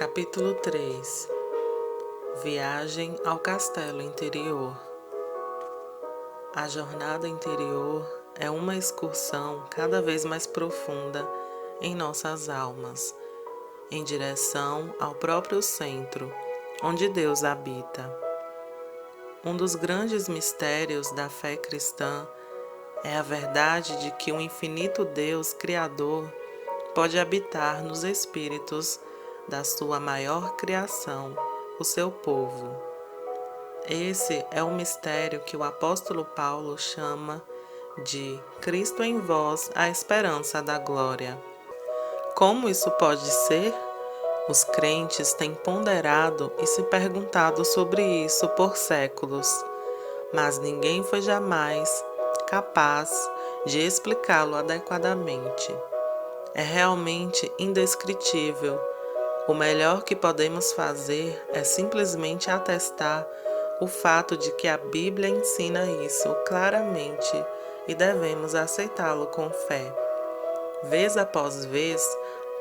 Capítulo 3. Viagem ao castelo interior. A jornada interior é uma excursão cada vez mais profunda em nossas almas, em direção ao próprio centro, onde Deus habita. Um dos grandes mistérios da fé cristã é a verdade de que o infinito Deus Criador pode habitar nos espíritos da sua maior criação, o seu povo. Esse é o mistério que o apóstolo Paulo chama de Cristo em vós, a esperança da glória. Como isso pode ser? Os crentes têm ponderado e se perguntado sobre isso por séculos, mas ninguém foi jamais capaz de explicá-lo adequadamente. É realmente indescritível. O melhor que podemos fazer é simplesmente atestar o fato de que a Bíblia ensina isso claramente e devemos aceitá-lo com fé. Vez após vez,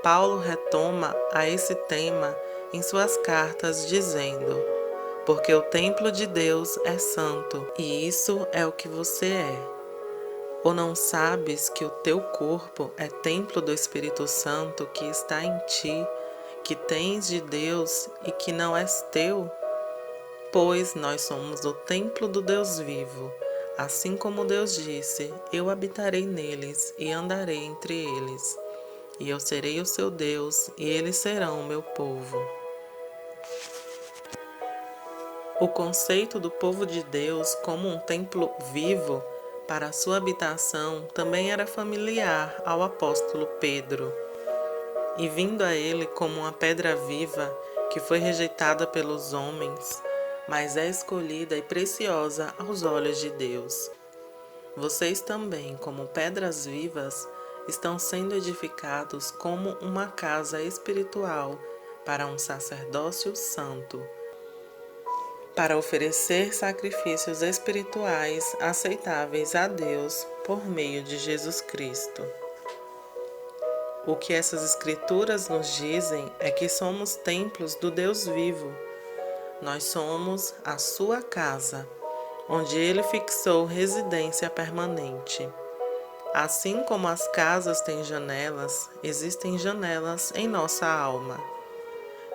Paulo retoma a esse tema em suas cartas dizendo: porque o templo de Deus é santo, e isso é o que você é. Ou não sabes que o teu corpo é templo do Espírito Santo que está em ti, que tens de Deus e que não és teu? Pois nós somos o templo do Deus vivo. Assim como Deus disse: eu habitarei neles e andarei entre eles. E eu serei o seu Deus, e eles serão o meu povo. O conceito do povo de Deus como um templo vivo para a sua habitação também era familiar ao apóstolo Pedro. E vindo a ele como uma pedra viva que foi rejeitada pelos homens, mas é escolhida e preciosa aos olhos de Deus. Vocês também, como pedras vivas, estão sendo edificados como uma casa espiritual para um sacerdócio santo, para oferecer sacrifícios espirituais aceitáveis a Deus por meio de Jesus Cristo. O que essas escrituras nos dizem é que somos templos do Deus vivo. Nós somos a sua casa, onde ele fixou residência permanente. Assim como as casas têm janelas, existem janelas em nossa alma.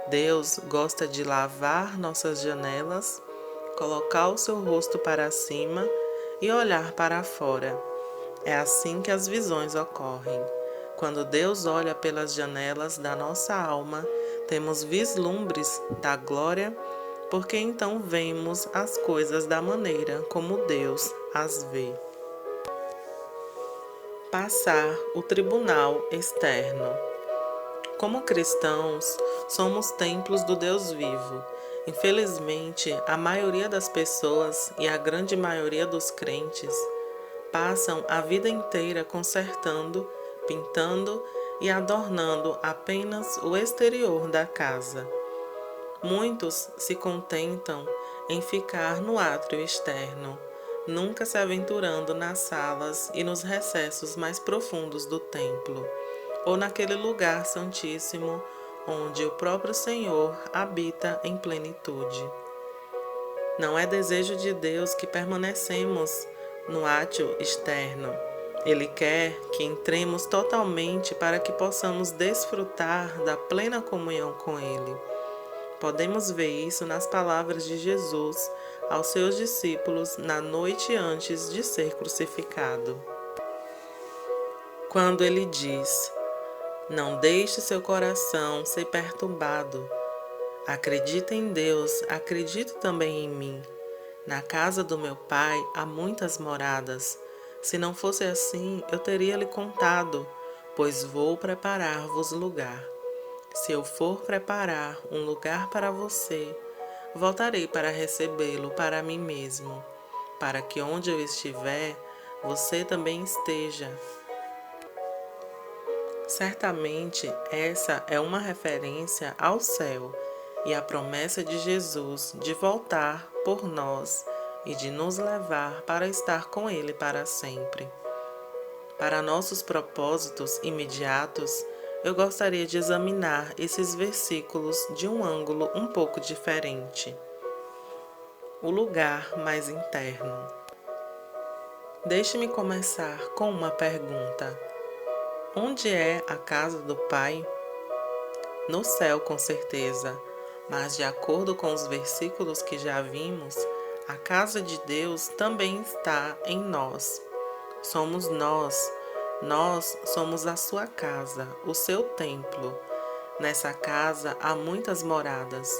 Deus gosta de lavar nossas janelas, colocar o seu rosto para cima e olhar para fora. É assim que as visões ocorrem. Quando Deus olha pelas janelas da nossa alma, temos vislumbres da glória, porque então vemos as coisas da maneira como Deus as vê. Passar o tribunal externo. Como cristãos, somos templos do Deus vivo. Infelizmente, a maioria das pessoas e a grande maioria dos crentes passam a vida inteira consertando, pintando e adornando apenas o exterior da casa. Muitos se contentam em ficar no átrio externo, nunca se aventurando nas salas e nos recessos mais profundos do templo, ou naquele lugar santíssimo onde o próprio Senhor habita em plenitude. Não é desejo de Deus que permanecemos no átrio externo. Ele quer que entremos totalmente para que possamos desfrutar da plena comunhão com Ele. Podemos ver isso nas palavras de Jesus aos seus discípulos na noite antes de ser crucificado. Quando ele diz: não deixe seu coração ser perturbado. Acredita em Deus, acredite também em mim. Na casa do meu Pai há muitas moradas. Se não fosse assim, eu teria lhe contado, pois vou preparar-vos lugar. Se eu for preparar um lugar para você, voltarei para recebê-lo para mim mesmo, para que onde eu estiver, você também esteja. Certamente essa é uma referência ao céu e à promessa de Jesus de voltar por nós e de nos levar para estar com Ele para sempre. Para nossos propósitos imediatos, eu gostaria de examinar esses versículos de um ângulo um pouco diferente. O lugar mais interno. Deixe-me começar com uma pergunta. Onde é a casa do Pai? No céu, com certeza, mas de acordo com os versículos que já vimos, a casa de Deus também está em nós. Somos nós somos a sua casa, o seu templo. Nessa casa há muitas moradas,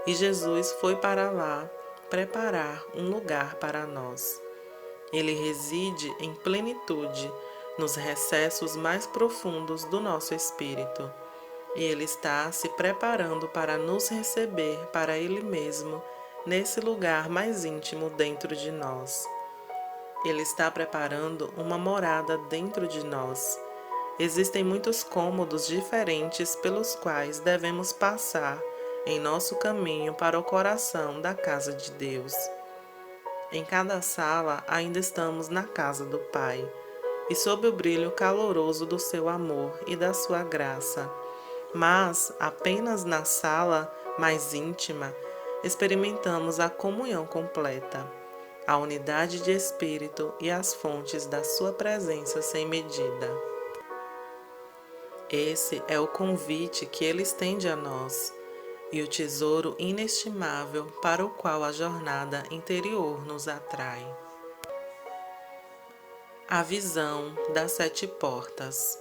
e Jesus foi para lá preparar um lugar para nós. Ele reside em plenitude nos recessos mais profundos do nosso espírito. E Ele está se preparando para nos receber para Ele mesmo, nesse lugar mais íntimo dentro de nós. Ele está preparando uma morada dentro de nós. Existem muitos cômodos diferentes pelos quais devemos passar em nosso caminho para o coração da casa de Deus. Em cada sala ainda estamos na casa do Pai, e sob o brilho caloroso do seu amor e da sua graça. Mas apenas na sala mais íntima experimentamos a comunhão completa, a unidade de espírito e as fontes da sua presença sem medida. Esse é o convite que ele estende a nós e o tesouro inestimável para o qual a jornada interior nos atrai. A visão das 7 portas.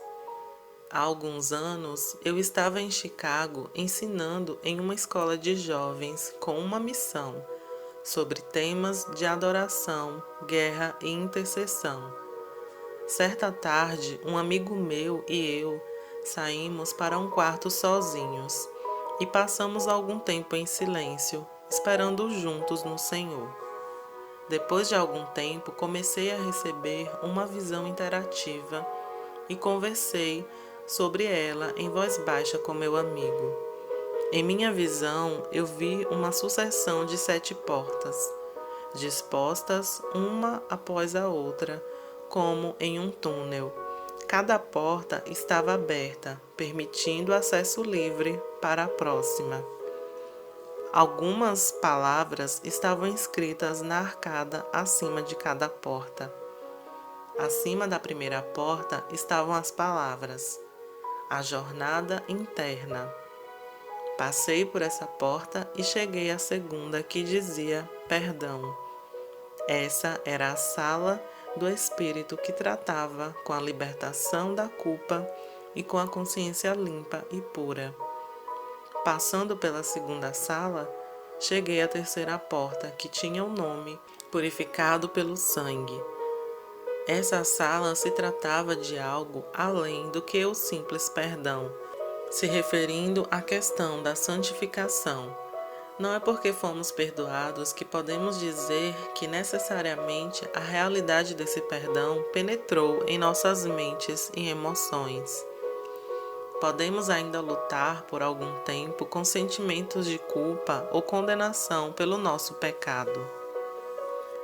Há alguns anos, eu estava em Chicago ensinando em uma escola de jovens com uma missão sobre temas de adoração, guerra e intercessão. Certa tarde, um amigo meu e eu saímos para um quarto sozinhos e passamos algum tempo em silêncio, esperando juntos no Senhor. Depois de algum tempo, comecei a receber uma visão interativa e conversei sobre ela em voz baixa com meu amigo. Em minha visão, eu vi uma sucessão de 7 portas, dispostas uma após a outra, como em um túnel. Cada porta estava aberta, permitindo acesso livre para a próxima. Algumas palavras estavam escritas na arcada acima de cada porta. Acima da primeira porta estavam as palavras: a jornada interna. Passei por essa porta e cheguei à segunda, que dizia perdão. Essa era a sala do espírito que tratava com a libertação da culpa e com a consciência limpa e pura. Passando pela segunda sala, cheguei à terceira porta, que tinha o nome purificado pelo sangue. Essa sala se tratava de algo além do que o simples perdão, se referindo à questão da santificação. Não é porque fomos perdoados que podemos dizer que necessariamente a realidade desse perdão penetrou em nossas mentes e emoções. Podemos ainda lutar por algum tempo com sentimentos de culpa ou condenação pelo nosso pecado.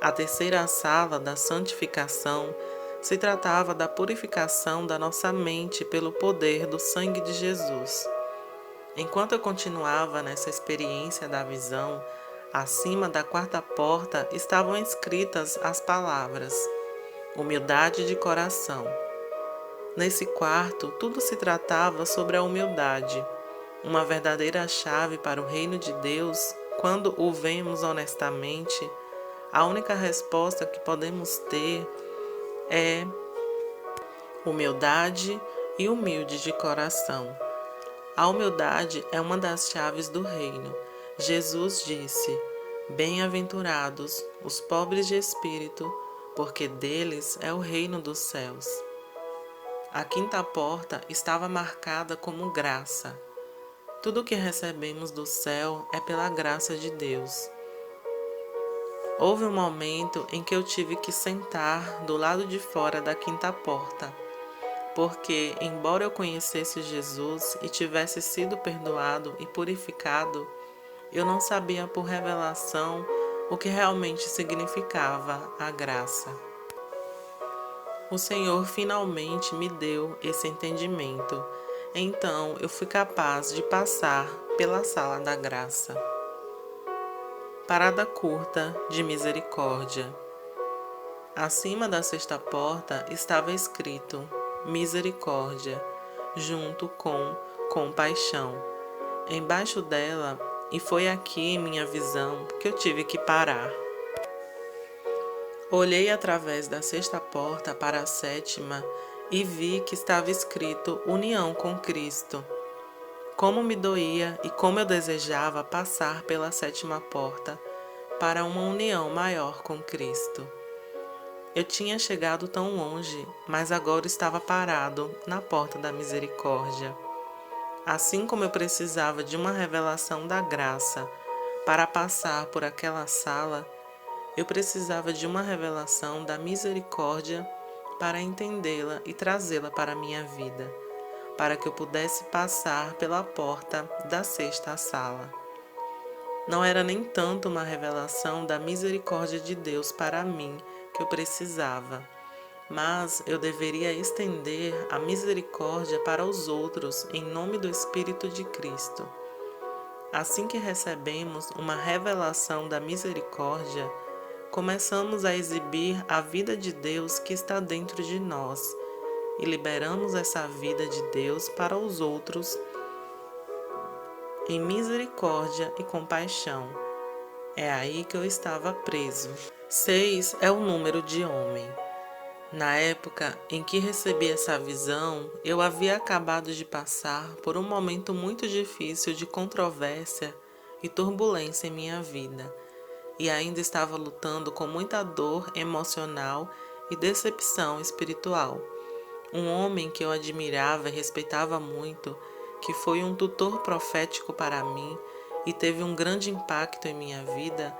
A terceira sala da santificação se tratava da purificação da nossa mente pelo poder do sangue de Jesus. Enquanto eu continuava nessa experiência da visão, acima da quarta porta estavam escritas as palavras: humildade de coração. Nesse quarto, tudo se tratava sobre a humildade, uma verdadeira chave para o reino de Deus. Quando o vemos honestamente, a única resposta que podemos ter é humildade e humilde de coração. A humildade é uma das chaves do reino. Jesus disse: bem-aventurados os pobres de espírito, porque deles é o reino dos céus. A quinta porta estava marcada como graça. Tudo o que recebemos do céu é pela graça de Deus. Houve um momento em que eu tive que sentar do lado de fora da quinta porta, porque, embora eu conhecesse Jesus e tivesse sido perdoado e purificado, eu não sabia por revelação o que realmente significava a graça. O Senhor finalmente me deu esse entendimento, Então eu fui capaz de passar pela sala da graça. Parada curta de misericórdia. Acima da sexta porta estava escrito misericórdia, junto com compaixão. Embaixo dela, e foi aqui em minha visão que eu tive que parar. Olhei através da sexta porta para a sétima e vi que estava escrito união com Cristo. Como me doía e como eu desejava passar pela sétima porta para uma união maior com Cristo. Eu tinha chegado tão longe, mas agora estava parado na porta da misericórdia. Assim como eu precisava de uma revelação da graça para passar por aquela sala, eu precisava de uma revelação da misericórdia para entendê-la e trazê-la para a minha vida, para que eu pudesse passar pela porta da sexta sala. Não era nem tanto uma revelação da misericórdia de Deus para mim que eu precisava, mas eu deveria estender a misericórdia para os outros em nome do Espírito de Cristo. Assim que recebemos uma revelação da misericórdia, começamos a exibir a vida de Deus que está dentro de nós e liberamos essa vida de Deus para os outros em misericórdia e compaixão. É aí que eu estava preso. 6 é o número de homem. Na época em que recebi essa visão, eu havia acabado de passar por um momento muito difícil de controvérsia e turbulência em minha vida, e ainda estava lutando com muita dor emocional e decepção espiritual. Um homem que eu admirava e respeitava muito, que foi um tutor profético para mim e teve um grande impacto em minha vida,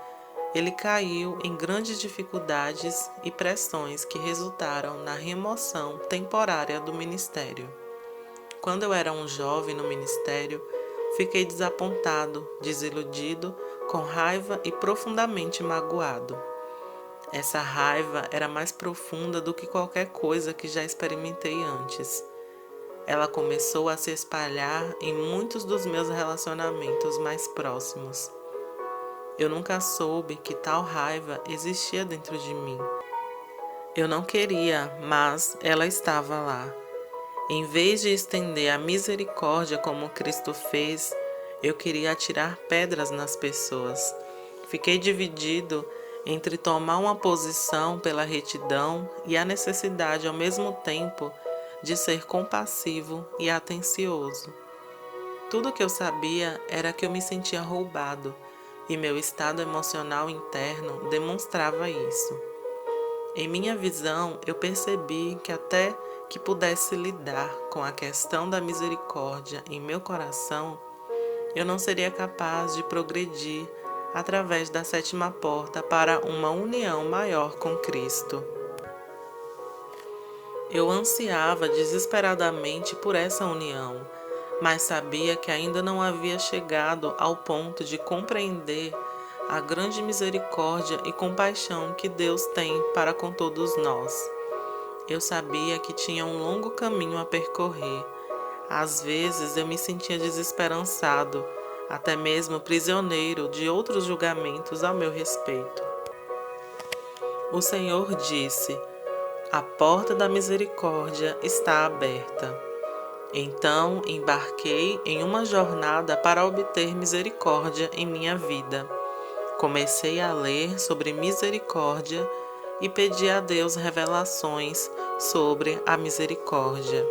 ele caiu em grandes dificuldades e pressões que resultaram na remoção temporária do ministério. Quando eu era um jovem no ministério, fiquei desapontado, desiludido, com raiva e profundamente magoado. Essa raiva era mais profunda do que qualquer coisa que já experimentei antes. Ela começou a se espalhar em muitos dos meus relacionamentos mais próximos. Eu nunca soube que tal raiva existia dentro de mim. Eu não queria, mas ela estava lá. Em vez de estender a misericórdia como Cristo fez, eu queria atirar pedras nas pessoas. Fiquei dividido entre tomar uma posição pela retidão e a necessidade ao mesmo tempo de ser compassivo e atencioso. Tudo o que eu sabia era que eu me sentia roubado, e meu estado emocional interno demonstrava isso. Em minha visão, eu percebi que até que pudesse lidar com a questão da misericórdia em meu coração, eu não seria capaz de progredir através da sétima porta para uma união maior com Cristo. Eu ansiava desesperadamente por essa união, mas sabia que ainda não havia chegado ao ponto de compreender a grande misericórdia e compaixão que Deus tem para com todos nós. Eu sabia que tinha um longo caminho a percorrer. Às vezes eu me sentia desesperançado, até mesmo prisioneiro de outros julgamentos a meu respeito. O Senhor disse: "A porta da misericórdia está aberta." Então embarquei em uma jornada para obter misericórdia em minha vida. Comecei a ler sobre misericórdia e pedi a Deus revelações sobre a misericórdia.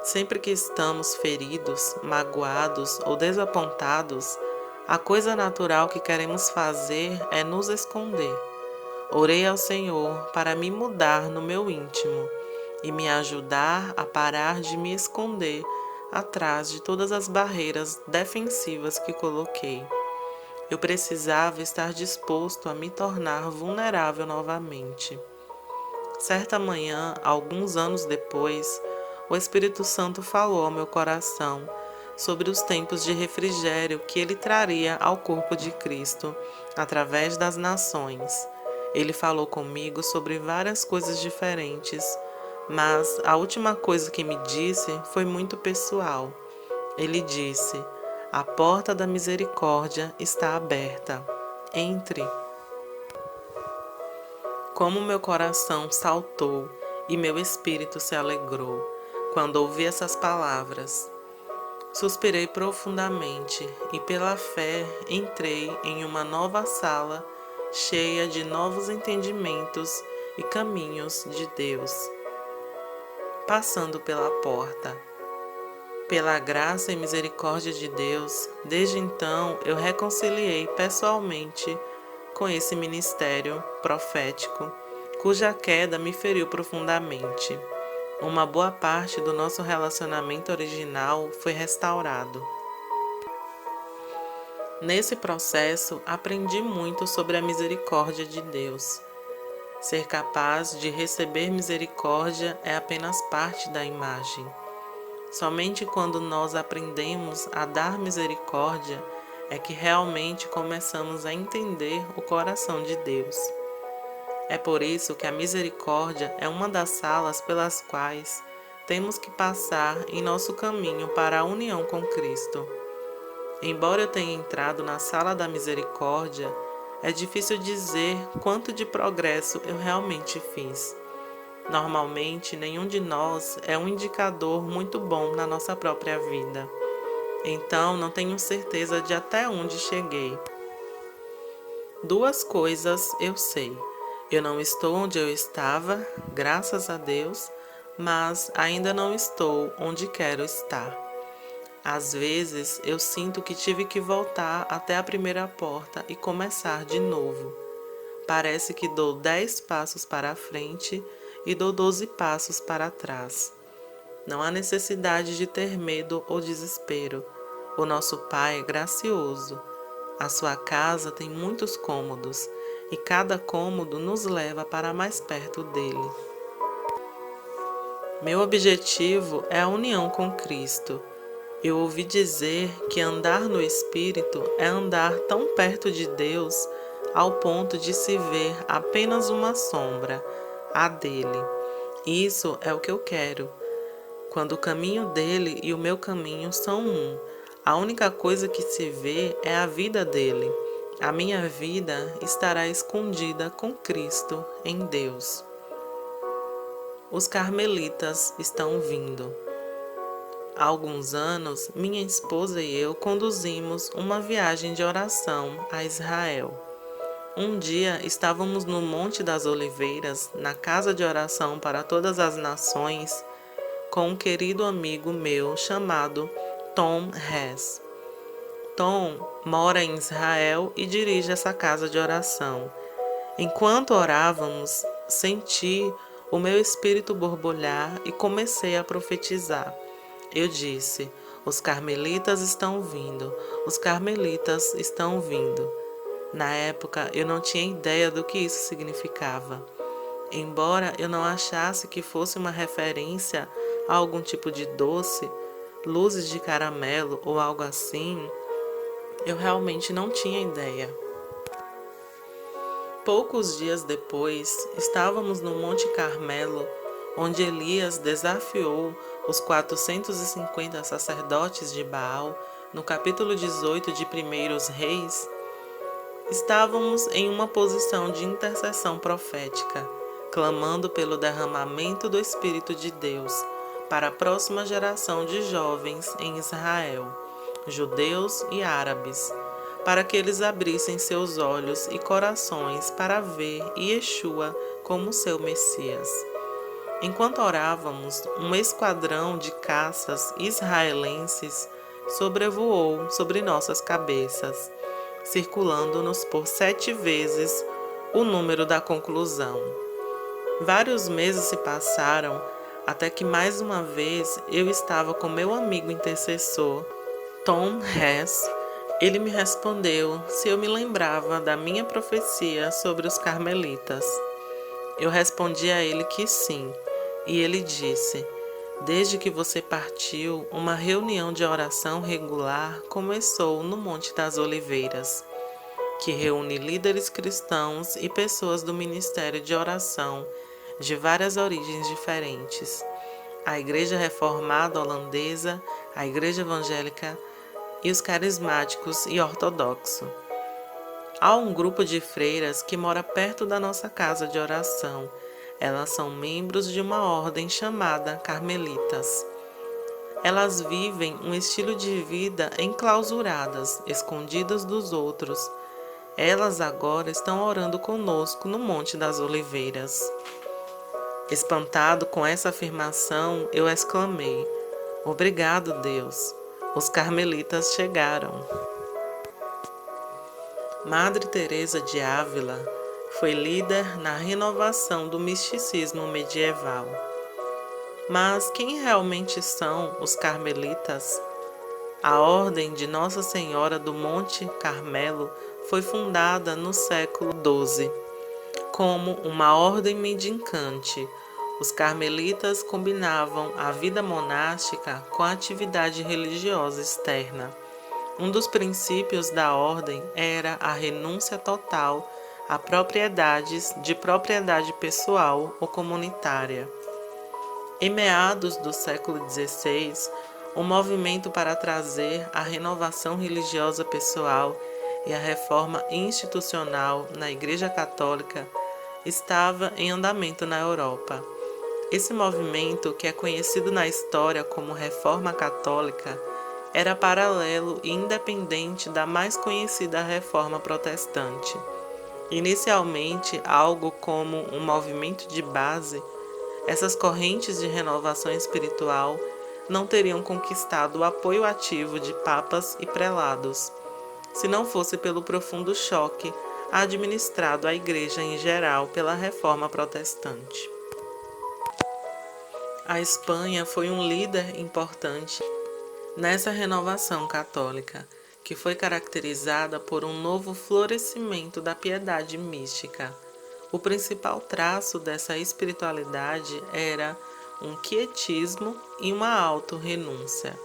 Sempre que estamos feridos, magoados ou desapontados, a coisa natural que queremos fazer é nos esconder. Orei ao Senhor para me mudar no meu íntimo e me ajudar a parar de me esconder atrás de todas as barreiras defensivas que coloquei. Eu precisava estar disposto a me tornar vulnerável novamente. Certa manhã, alguns anos depois, o Espírito Santo falou ao meu coração sobre os tempos de refrigério que ele traria ao corpo de Cristo através das nações. Ele falou comigo sobre várias coisas diferentes, mas a última coisa que me disse foi muito pessoal. Ele disse: "A porta da misericórdia está aberta. Entre." Como meu coração saltou e meu espírito se alegrou quando ouvi essas palavras. Suspirei profundamente e, pela fé, entrei em uma nova sala cheia de novos entendimentos e caminhos de Deus. Passando pela porta. Pela graça e misericórdia de Deus, desde então eu reconciliei pessoalmente com esse ministério profético, cuja queda me feriu profundamente. Uma boa parte do nosso relacionamento original foi restaurado. Nesse processo, aprendi muito sobre a misericórdia de Deus. Ser capaz de receber misericórdia é apenas parte da imagem. Somente quando nós aprendemos a dar misericórdia é que realmente começamos a entender o coração de Deus. É por isso que a misericórdia é uma das salas pelas quais temos que passar em nosso caminho para a união com Cristo. Embora eu tenha entrado na sala da misericórdia, é difícil dizer quanto de progresso eu realmente fiz. Normalmente, nenhum de nós é um indicador muito bom na nossa própria vida. Então, não tenho certeza de até onde cheguei. Duas coisas eu sei. Eu não estou onde eu estava, graças a Deus, mas ainda não estou onde quero estar. Às vezes, eu sinto que tive que voltar até a primeira porta e começar de novo. Parece que dou 10 passos para a frente e dou 12 passos para trás. Não há necessidade de ter medo ou desespero. O nosso Pai é gracioso. A sua casa tem muitos cômodos e cada cômodo nos leva para mais perto dele. Meu objetivo é a união com Cristo. Eu ouvi dizer que andar no Espírito é andar tão perto de Deus ao ponto de se ver apenas uma sombra, a dele. Isso é o que eu quero. Quando o caminho dele e o meu caminho são um, a única coisa que se vê é a vida dele. A minha vida estará escondida com Cristo em Deus. Os carmelitas estão vindo. Há alguns anos, minha esposa e eu conduzimos uma viagem de oração a Israel. Um dia estávamos no Monte das Oliveiras, na casa de oração para todas as nações, com um querido amigo meu chamado Tom Hess. Tom mora em Israel e dirige essa casa de oração. Enquanto orávamos, senti o meu espírito borbulhar e comecei a profetizar. Eu disse: "Os carmelitas estão vindo, os carmelitas estão vindo." Na época, eu não tinha ideia do que isso significava. Embora eu não achasse que fosse uma referência a algum tipo de doce, luzes de caramelo ou algo assim, eu realmente não tinha ideia. Poucos dias depois, estávamos no Monte Carmelo, onde Elias desafiou os 450 sacerdotes de Baal, no capítulo 18 de 1 Reis. Estávamos em uma posição de intercessão profética, clamando pelo derramamento do Espírito de Deus para a próxima geração de jovens em Israel, judeus e árabes, para que eles abrissem seus olhos e corações para ver Yeshua como seu Messias. Enquanto orávamos, um esquadrão de caças israelenses sobrevoou sobre nossas cabeças, circulando-nos por 7 vezes o número da conclusão. Vários meses se passaram até que mais uma vez eu estava com meu amigo intercessor, Tom Hess. Ele me respondeu se eu me lembrava da minha profecia sobre os carmelitas. Eu respondi a ele que sim, e ele disse: "Desde que você partiu, uma reunião de oração regular começou no Monte das Oliveiras, que reúne líderes cristãos e pessoas do ministério de oração de várias origens diferentes: a Igreja Reformada Holandesa, a Igreja Evangélica e os carismáticos e ortodoxos. Há um grupo de freiras que mora perto da nossa casa de oração. Elas são membros de uma ordem chamada Carmelitas. Elas vivem um estilo de vida enclausuradas, escondidas dos outros. Elas agora estão orando conosco no Monte das Oliveiras. Espantado com essa afirmação, eu exclamei: "Obrigado, Deus! Os carmelitas chegaram." Madre Teresa de Ávila foi líder na renovação do misticismo medieval. Mas quem realmente são os carmelitas? A Ordem de Nossa Senhora do Monte Carmelo foi fundada no século XII como uma ordem mendicante. Os carmelitas combinavam a vida monástica com a atividade religiosa externa. Um dos princípios da ordem era a renúncia total a propriedades de propriedade pessoal ou comunitária. Em meados do século XVI, o movimento para trazer a renovação religiosa pessoal e a reforma institucional na Igreja Católica estava em andamento na Europa. Esse movimento, que é conhecido na história como Reforma Católica, era paralelo e independente da mais conhecida Reforma Protestante. Inicialmente, algo como um movimento de base, essas correntes de renovação espiritual não teriam conquistado o apoio ativo de papas e prelados, se não fosse pelo profundo choque administrado à Igreja em geral pela Reforma Protestante. A Espanha foi um líder importante nessa renovação católica, que foi caracterizada por um novo florescimento da piedade mística. O principal traço dessa espiritualidade era um quietismo e uma autorrenúncia,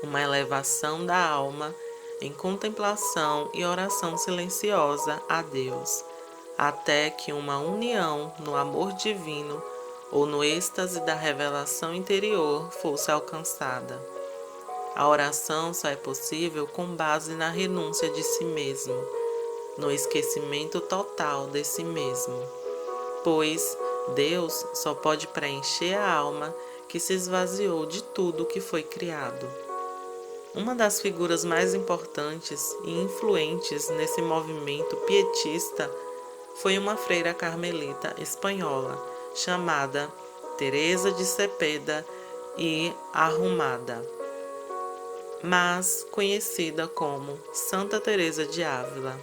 uma elevação da alma em contemplação e oração silenciosa a Deus, até que uma união no amor divino ou no êxtase da revelação interior fosse alcançada. A oração só é possível com base na renúncia de si mesmo, no esquecimento total de si mesmo, pois Deus só pode preencher a alma que se esvaziou de tudo que foi criado. Uma das figuras mais importantes e influentes nesse movimento pietista foi uma freira carmelita espanhola chamada Teresa de Cepeda e Arrumada, mas conhecida como Santa Teresa de Ávila.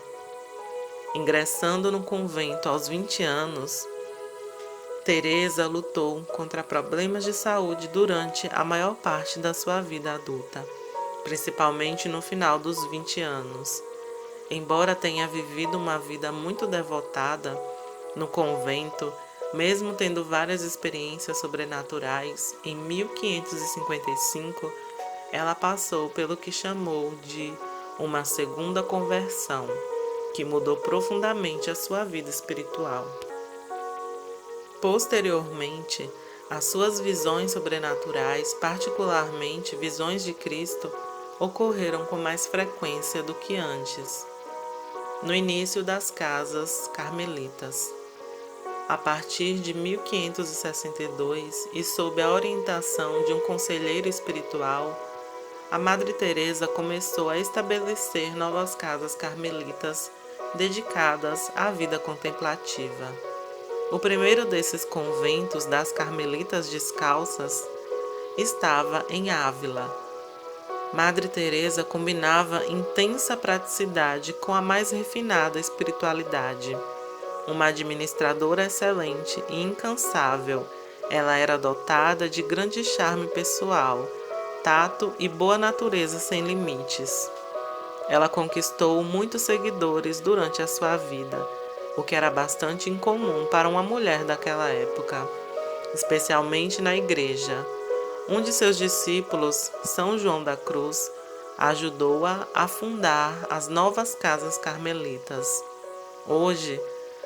Ingressando no convento aos 20 anos, Teresa lutou contra problemas de saúde durante a maior parte da sua vida adulta, principalmente no final dos 20 anos. Embora tenha vivido uma vida muito devotada no convento, mesmo tendo várias experiências sobrenaturais, em 1555 ela passou pelo que chamou de uma segunda conversão, que mudou profundamente a sua vida espiritual. Posteriormente, as suas visões sobrenaturais, particularmente visões de Cristo, ocorreram com mais frequência do que antes, no início das casas carmelitas. A partir de 1562 e sob a orientação de um conselheiro espiritual, a Madre Teresa começou a estabelecer novas casas carmelitas dedicadas à vida contemplativa. O primeiro desses conventos das Carmelitas Descalças estava em Ávila. Madre Teresa combinava intensa praticidade com a mais refinada espiritualidade. Uma administradora excelente e incansável, ela era dotada de grande charme pessoal, tato e boa natureza sem limites. Ela conquistou muitos seguidores durante a sua vida, o que era bastante incomum para uma mulher daquela época, especialmente na igreja. Um de seus discípulos, São João da Cruz, ajudou-a a fundar as novas casas carmelitas. Hoje,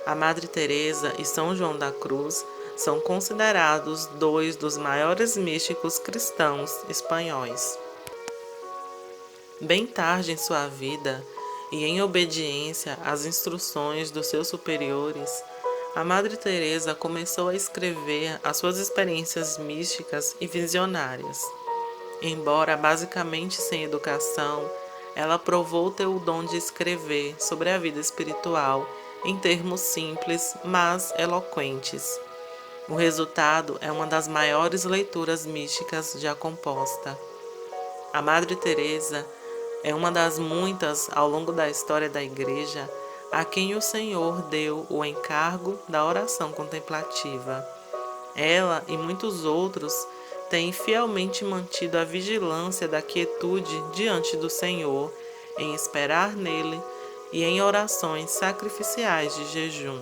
a Madre Teresa e São João da Cruz são considerados dois dos maiores místicos cristãos espanhóis. Bem tarde em sua vida, e em obediência às instruções dos seus superiores, a Madre Teresa começou a escrever as suas experiências místicas e visionárias. Embora basicamente sem educação, ela provou ter o dom de escrever sobre a vida espiritual em termos simples, mas eloquentes. O resultado é uma das maiores leituras místicas já composta. A Madre Teresa é uma das muitas ao longo da história da Igreja a quem o Senhor deu o encargo da oração contemplativa. Ela e muitos outros têm fielmente mantido a vigilância da quietude diante do Senhor, em esperar nele e em orações sacrificiais de jejum,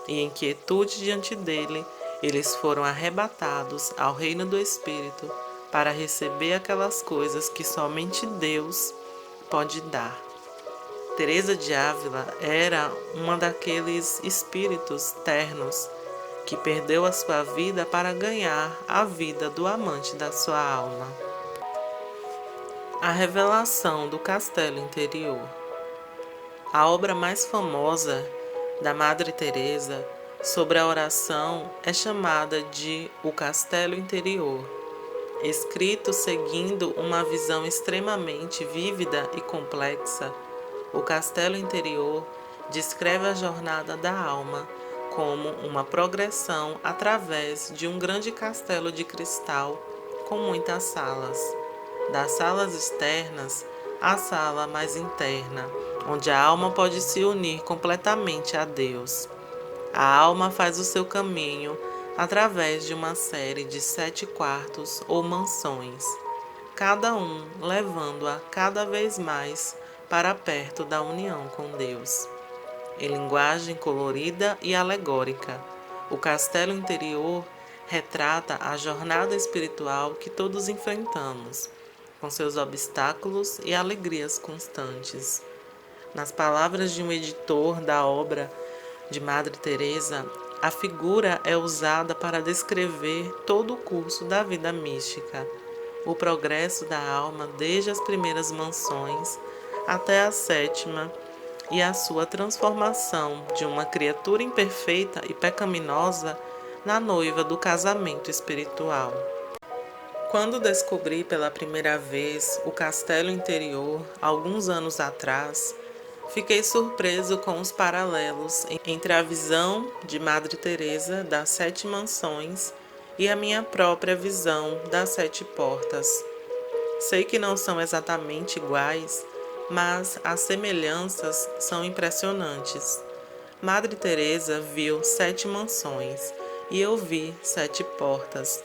e em quietude diante dele, eles foram arrebatados ao reino do Espírito para receber aquelas coisas que somente Deus pode dar. Teresa de Ávila era uma daqueles espíritos ternos que perdeu a sua vida para ganhar a vida do amante da sua alma. A revelação do castelo interior. A obra mais famosa da Madre Teresa sobre a oração é chamada de O Castelo Interior, escrito seguindo uma visão extremamente vívida e complexa. O castelo interior descreve a jornada da alma como uma progressão através de um grande castelo de cristal com muitas salas. Das salas externas à sala mais interna, onde a alma pode se unir completamente a Deus. A alma faz o seu caminho através de uma série de 7 quartos ou mansões, cada um levando-a cada vez mais para perto da união com Deus. Em linguagem colorida e alegórica, o castelo interior retrata a jornada espiritual que todos enfrentamos, com seus obstáculos e alegrias constantes. Nas palavras de um editor da obra de Madre Teresa, a figura é usada para descrever todo o curso da vida mística, o progresso da alma desde as primeiras mansões até a 7ª e a sua transformação de uma criatura imperfeita e pecaminosa na noiva do casamento espiritual. Quando descobri pela primeira vez o castelo interior, alguns anos atrás, fiquei surpreso com os paralelos entre a visão de Madre Teresa das 7 mansões e a minha própria visão das 7 portas. Sei que não são exatamente iguais, mas as semelhanças são impressionantes. Madre Teresa viu 7 mansões e eu vi 7 portas.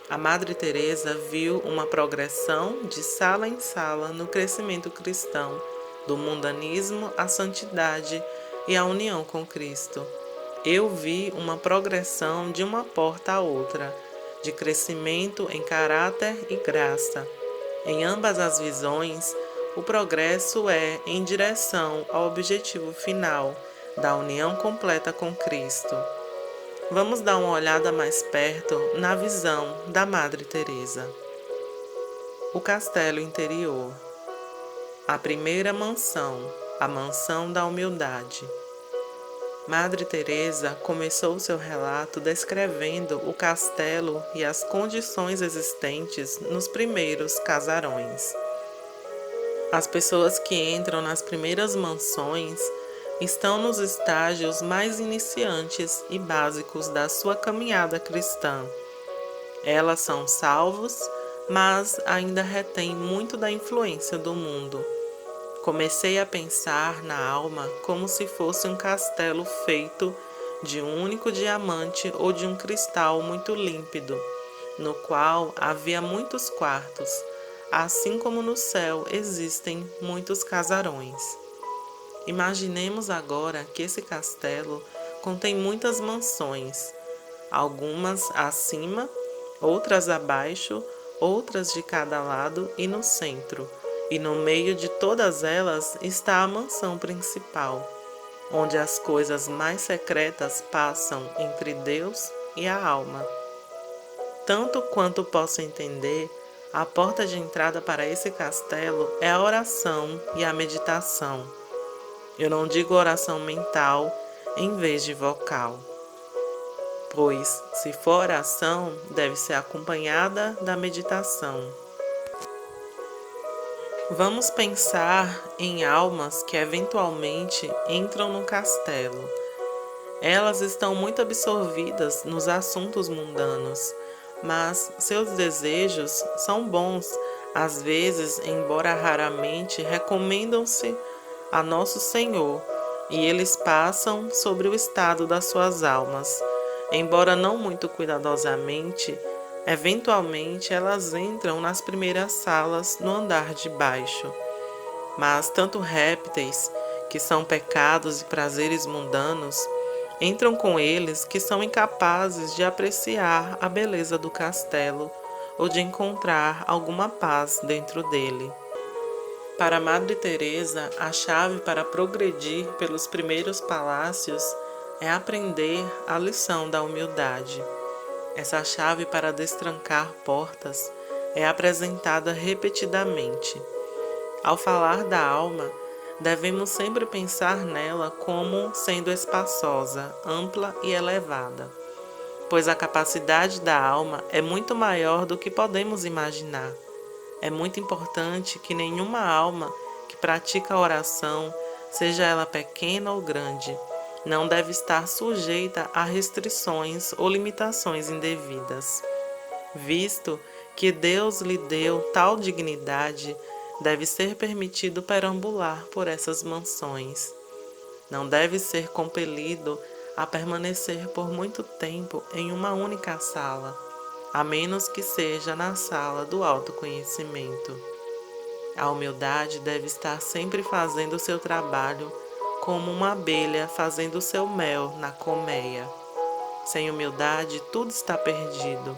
A Madre Teresa viu uma progressão de sala em sala no crescimento cristão, do mundanismo à santidade e à união com Cristo. Eu vi uma progressão de uma porta a outra, de crescimento em caráter e graça. Em ambas as visões, o progresso é em direção ao objetivo final da união completa com Cristo. Vamos dar uma olhada mais perto na visão da Madre Teresa. O castelo interior. A primeira mansão, a mansão da humildade. Madre Teresa começou seu relato descrevendo o castelo e as condições existentes nos primeiros casarões. As pessoas que entram nas primeiras mansões estão nos estágios mais iniciantes e básicos da sua caminhada cristã. Elas são salvos, mas ainda retêm muito da influência do mundo. Comecei a pensar na alma como se fosse um castelo feito de um único diamante ou de um cristal muito límpido, no qual havia muitos quartos. Assim como no céu existem muitos casarões. Imaginemos agora que esse castelo contém muitas mansões, algumas acima, outras abaixo, outras de cada lado e no centro, e no meio de todas elas está a mansão principal, onde as coisas mais secretas passam entre Deus e a alma. Tanto quanto posso entender, a porta de entrada para esse castelo é a oração e a meditação. Eu não digo oração mental em vez de vocal, pois, se for oração, deve ser acompanhada da meditação. Vamos pensar em almas que eventualmente entram no castelo. Elas estão muito absorvidas nos assuntos mundanos, mas seus desejos são bons, às vezes, embora raramente, recomendam-se a Nosso Senhor, e eles passam sobre o estado das suas almas. Embora não muito cuidadosamente, eventualmente elas entram nas primeiras salas no andar de baixo. Mas tanto répteis, que são pecados e prazeres mundanos, entram com eles que são incapazes de apreciar a beleza do castelo ou de encontrar alguma paz dentro dele. Para Madre Teresa, a chave para progredir pelos primeiros palácios é aprender a lição da humildade. Essa chave para destrancar portas é apresentada repetidamente. Ao falar da alma, devemos sempre pensar nela como sendo espaçosa, ampla e elevada, pois a capacidade da alma é muito maior do que podemos imaginar. É muito importante que nenhuma alma que pratica a oração, seja ela pequena ou grande, não deve estar sujeita a restrições ou limitações indevidas. Visto que Deus lhe deu tal dignidade, deve ser permitido perambular por essas mansões. Não deve ser compelido a permanecer por muito tempo em uma única sala, a menos que seja na sala do autoconhecimento. A humildade deve estar sempre fazendo o seu trabalho, como uma abelha fazendo o seu mel na colmeia. Sem humildade, tudo está perdido.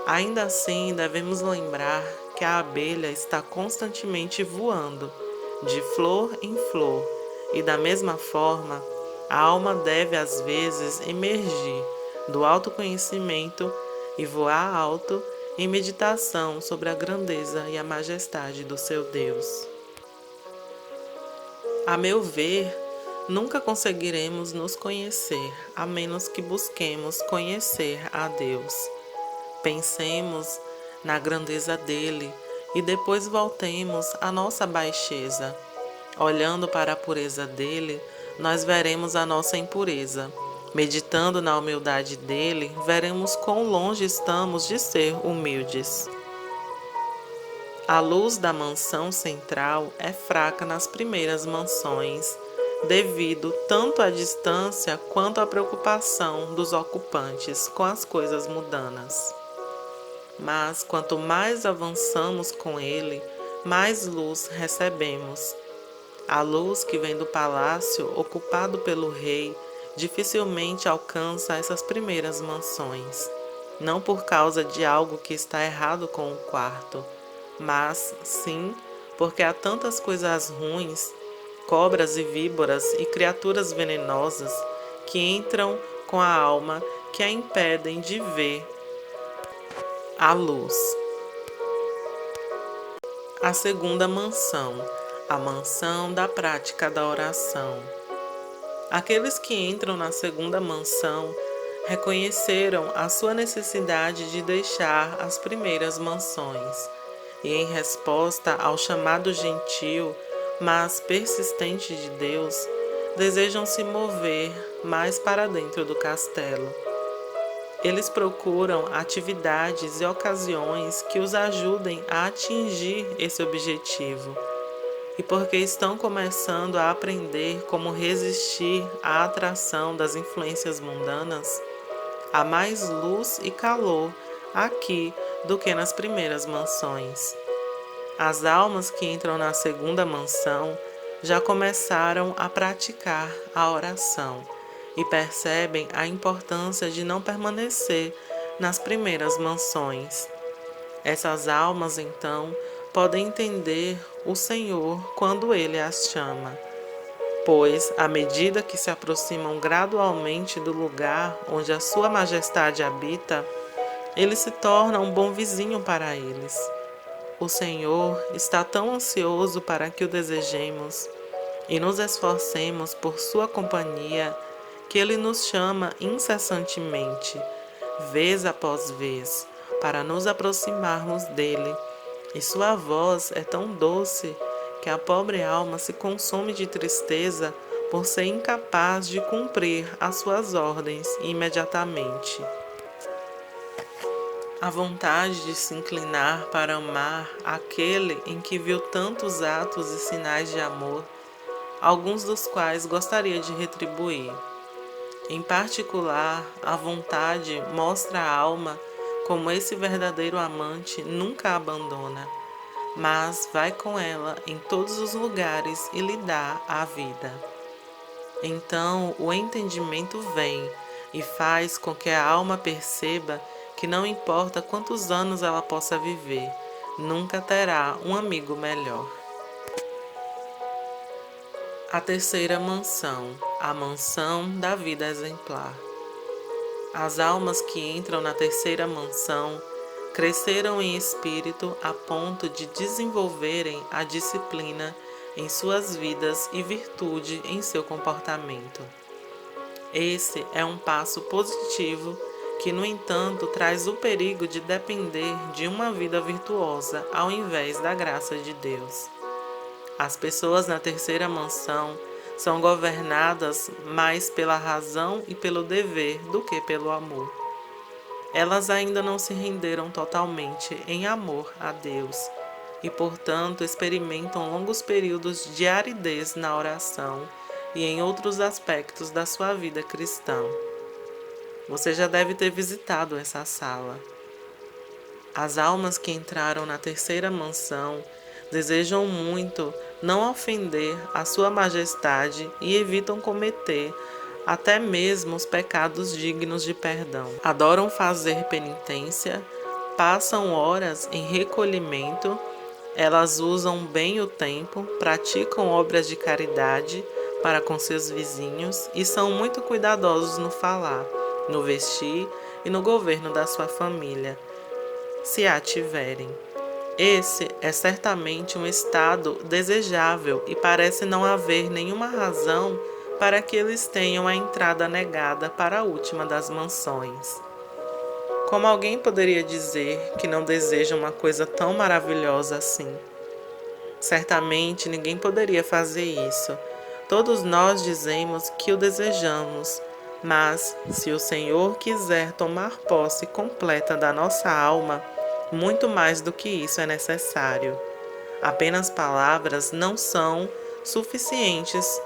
Ainda assim, devemos lembrar que a abelha está constantemente voando, de flor em flor, e da mesma forma, a alma deve às vezes emergir do autoconhecimento e voar alto em meditação sobre a grandeza e a majestade do seu Deus. A meu ver, nunca conseguiremos nos conhecer a menos que busquemos conhecer a Deus. Pensemos na grandeza dele e depois voltemos à nossa baixeza. Olhando para a pureza dele, nós veremos a nossa impureza. Meditando na humildade dele, veremos quão longe estamos de ser humildes. A luz da mansão central é fraca nas primeiras mansões, devido tanto à distância quanto à preocupação dos ocupantes com as coisas mundanas. Mas quanto mais avançamos com ele, mais luz recebemos. A luz que vem do palácio ocupado pelo rei dificilmente alcança essas primeiras mansões, não por causa de algo que está errado com o quarto, mas sim porque há tantas coisas ruins, cobras e víboras e criaturas venenosas que entram com a alma que a impedem de ver a luz. A segunda mansão, a mansão da prática da oração. Aqueles que entram na segunda mansão reconheceram a sua necessidade de deixar as primeiras mansões e, em resposta ao chamado gentil, mas persistente de Deus, desejam se mover mais para dentro do castelo. Eles procuram atividades e ocasiões que os ajudem a atingir esse objetivo. E porque estão começando a aprender como resistir à atração das influências mundanas, há mais luz e calor aqui do que nas primeiras mansões. As almas que entram na segunda mansão já começaram a praticar a oração e percebem a importância de não permanecer nas primeiras mansões. Essas almas, então, podem entender o Senhor quando Ele as chama. pois, à medida que se aproximam gradualmente do lugar onde a Sua Majestade habita, Ele se torna um bom vizinho para eles. O Senhor está tão ansioso para que o desejemos e nos esforcemos por Sua companhia, que Ele nos chama incessantemente, vez após vez, para nos aproximarmos dEle, e Sua voz é tão doce que a pobre alma se consome de tristeza por ser incapaz de cumprir as Suas ordens imediatamente. A vontade de se inclinar para amar aquele em que viu tantos atos e sinais de amor, alguns dos quais gostaria de retribuir. Em particular, a vontade mostra à alma como esse verdadeiro amante nunca a abandona, mas vai com ela em todos os lugares e lhe dá a vida. Então o entendimento vem e faz com que a alma perceba que não importa quantos anos ela possa viver, nunca terá um amigo melhor. A terceira mansão, a mansão da vida exemplar. As almas que entram na terceira mansão cresceram em espírito a ponto de desenvolverem a disciplina em suas vidas e virtude em seu comportamento. Esse é um passo positivo que, no entanto, traz o perigo de depender de uma vida virtuosa ao invés da graça de Deus. As pessoas na terceira mansão são governadas mais pela razão e pelo dever do que pelo amor. Elas ainda não se renderam totalmente em amor a Deus e, portanto, experimentam longos períodos de aridez na oração e em outros aspectos da sua vida cristã. Você já deve ter visitado essa sala. As almas que entraram na terceira mansão desejam muito não ofender a Sua Majestade e evitam cometer até mesmo os pecados dignos de perdão. Adoram fazer penitência, passam horas em recolhimento, elas usam bem o tempo, praticam obras de caridade para com seus vizinhos e são muito cuidadosos no falar, no vestir e no governo da sua família, se a tiverem. Esse é certamente um estado desejável e parece não haver nenhuma razão para que eles tenham a entrada negada para a última das mansões. Como alguém poderia dizer que não deseja uma coisa tão maravilhosa assim? Certamente ninguém poderia fazer isso. Todos nós dizemos que o desejamos, mas se o Senhor quiser tomar posse completa da nossa alma, muito mais do que isso é necessário. Apenas palavras não são suficientes,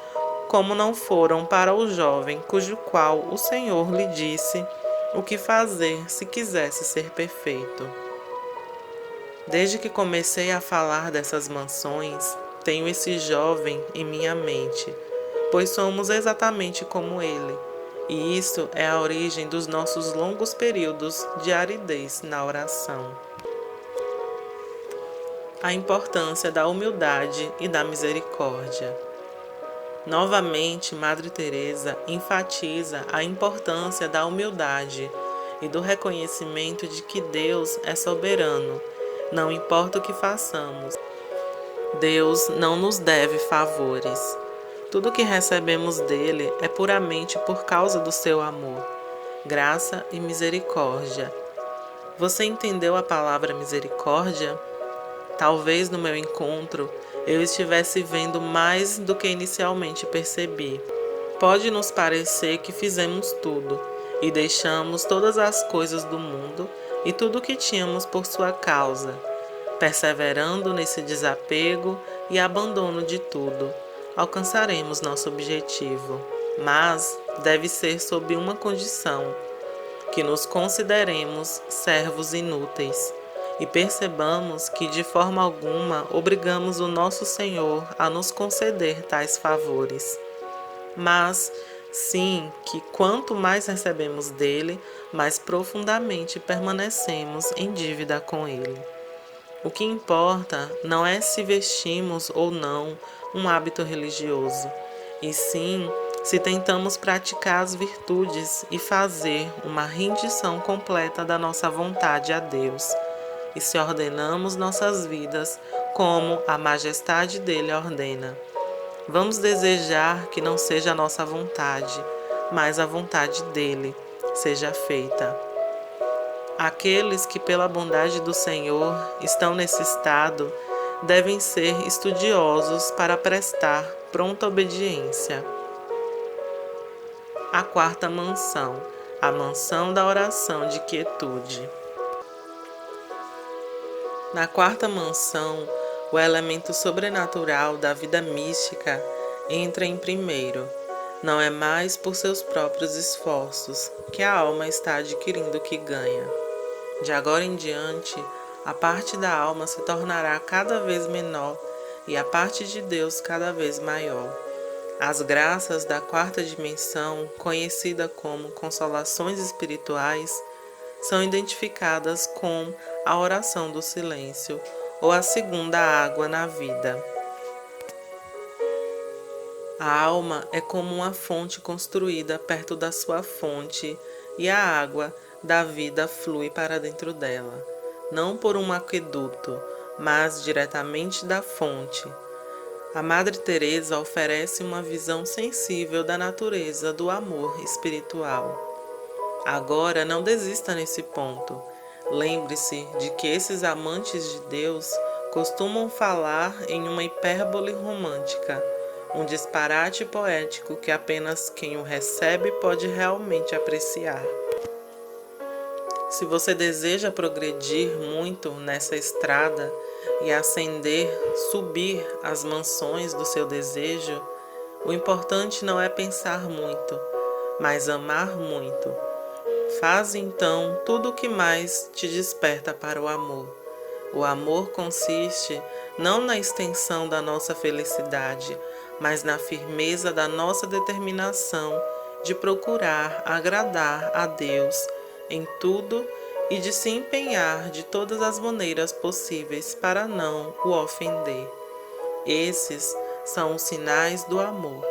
como não foram para o jovem cujo qual o Senhor lhe disse o que fazer se quisesse ser perfeito. Desde que comecei a falar dessas mansões, tenho esse jovem em minha mente, pois somos exatamente como ele, e isso é a origem dos nossos longos períodos de aridez na oração. A importância da humildade e da misericórdia. Novamente, Madre Teresa enfatiza a importância da humildade e do reconhecimento de que Deus é soberano, não importa o que façamos. Deus não nos deve favores. Tudo que recebemos dele é puramente por causa do seu amor, graça e misericórdia. Você entendeu a palavra misericórdia? Talvez no meu encontro eu estivesse vendo mais do que inicialmente percebi. Pode nos parecer que fizemos tudo e deixamos todas as coisas do mundo e tudo o que tínhamos por sua causa, perseverando nesse desapego e abandono de tudo, alcançaremos nosso objetivo. Mas deve ser sob uma condição: que nos consideremos servos inúteis e percebamos que de forma alguma obrigamos o nosso Senhor a nos conceder tais favores. Mas sim que quanto mais recebemos dele, mais profundamente permanecemos em dívida com ele. O que importa não é se vestimos ou não um hábito religioso, e sim se tentamos praticar as virtudes e fazer uma rendição completa da nossa vontade a Deus, e se ordenamos nossas vidas como a majestade dele ordena. Vamos desejar que não seja a nossa vontade, mas a vontade dele seja feita. Aqueles que, pela bondade do Senhor, estão nesse estado, devem ser estudiosos para prestar pronta obediência. A quarta mansão, a mansão da oração de quietude. Na quarta mansão, o elemento sobrenatural da vida mística entra em primeiro. Não é mais por seus próprios esforços que a alma está adquirindo o que ganha. De agora em diante, a parte da alma se tornará cada vez menor e a parte de Deus cada vez maior. As graças da quarta dimensão, conhecida como consolações espirituais, são identificadas com a oração do silêncio ou a segunda água na vida. A alma é como uma fonte construída perto da sua fonte e a água da vida flui para dentro dela, não por um aqueduto, mas diretamente da fonte. A Madre Teresa oferece uma visão sensível da natureza do amor espiritual. Agora não desista nesse ponto. Lembre-se de que esses amantes de Deus costumam falar em uma hipérbole romântica, um disparate poético que apenas quem o recebe pode realmente apreciar. Se você deseja progredir muito nessa estrada e ascender, subir as mansões do seu desejo, o importante não é pensar muito, mas amar muito. Faz então tudo o que mais te desperta para o amor. O amor consiste não na extensão da nossa felicidade, mas na firmeza da nossa determinação de procurar agradar a Deus em tudo e de se empenhar de todas as maneiras possíveis para não o ofender. Esses são os sinais do amor.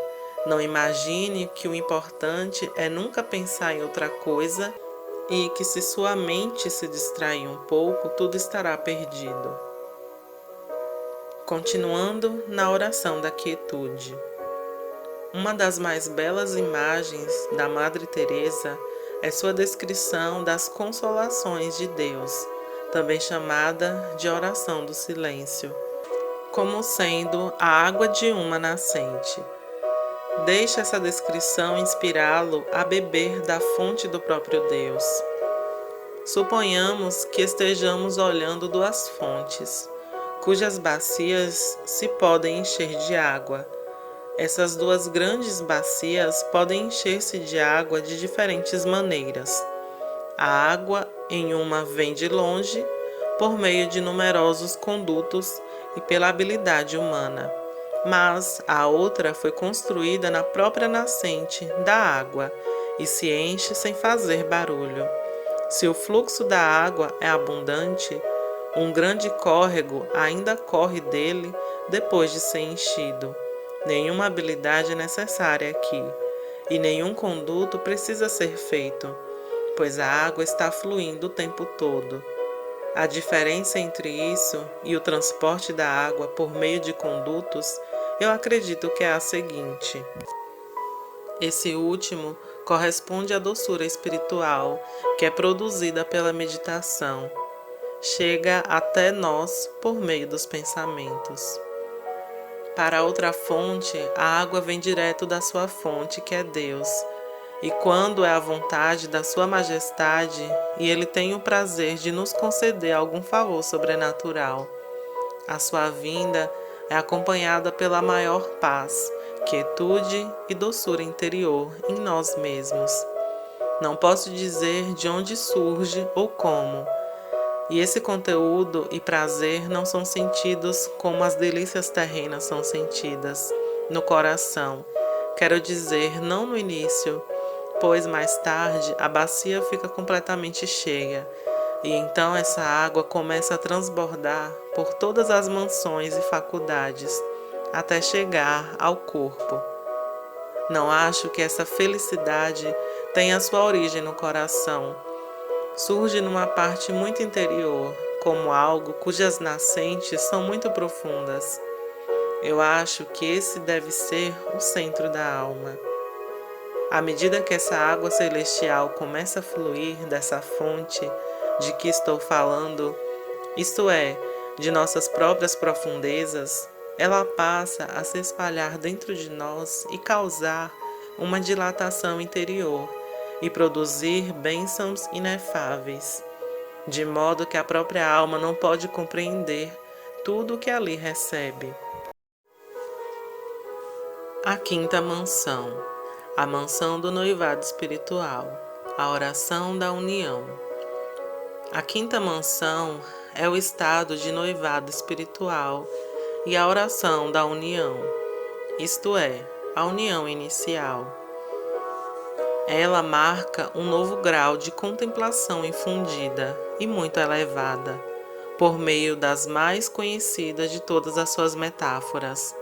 Não imagine que o importante é nunca pensar em outra coisa e que se sua mente se distrair um pouco, tudo estará perdido. Continuando na oração da quietude. Uma das mais belas imagens da Madre Teresa é sua descrição das consolações de Deus, também chamada de oração do silêncio, como sendo a água de uma nascente. Deixe essa descrição inspirá-lo a beber da fonte do próprio Deus. Suponhamos que estejamos olhando duas fontes, cujas bacias se podem encher de água. Essas duas grandes bacias podem encher-se de água de diferentes maneiras. A água em uma vem de longe, por meio de numerosos condutos e pela habilidade humana, mas a outra foi construída na própria nascente da água e se enche sem fazer barulho. Se o fluxo da água é abundante, um grande córrego ainda corre dele depois de ser enchido. Nenhuma habilidade é necessária aqui, e nenhum conduto precisa ser feito, pois a água está fluindo o tempo todo. A diferença entre isso e o transporte da água por meio de condutos, eu acredito que é a seguinte. Esse último corresponde à doçura espiritual que é produzida pela meditação. Chega até nós por meio dos pensamentos. Para outra fonte, a água vem direto da sua fonte, que é Deus. E quando é a vontade da sua majestade, e Ele tem o prazer de nos conceder algum favor sobrenatural, a sua vinda é acompanhada pela maior paz, quietude e doçura interior em nós mesmos. Não posso dizer de onde surge ou como, e esse conteúdo e prazer não são sentidos como as delícias terrenas são sentidas, no coração. Quero dizer, não no início, pois mais tarde a bacia fica completamente cheia, e então essa água começa a transbordar por todas as mansões e faculdades, até chegar ao corpo. Não acho que essa felicidade tenha sua origem no coração. Surge numa parte muito interior, como algo cujas nascentes são muito profundas. Eu acho que esse deve ser o centro da alma. À medida que essa água celestial começa a fluir dessa fonte de que estou falando, isto é, de nossas próprias profundezas, ela passa a se espalhar dentro de nós e causar uma dilatação interior e produzir bênçãos inefáveis, de modo que a própria alma não pode compreender tudo o que ali recebe. A quinta mansão, a mansão do noivado espiritual, a oração da união. A quinta mansão é o estado de noivado espiritual e a oração da união, isto é, a união inicial. Ela marca um novo grau de contemplação infundida e muito elevada, por meio das mais conhecidas de todas as suas metáforas,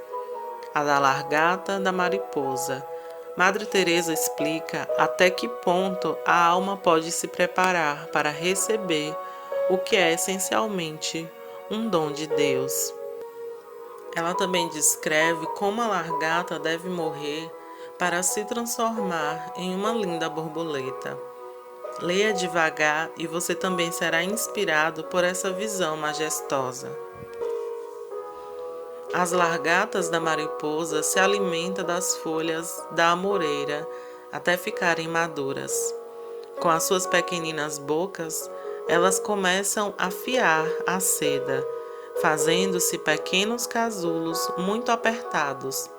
a da largata da mariposa. Madre Teresa explica até que ponto a alma pode se preparar para receber o que é essencialmente um dom de Deus. Ela também descreve como a largata deve morrer para se transformar em uma linda borboleta. Leia devagar e você também será inspirado por essa visão majestosa. As largatas da mariposa se alimentam das folhas da amoreira até ficarem maduras. Com as suas pequeninas bocas, elas começam a fiar a seda, fazendo-se pequenos casulos muito apertados,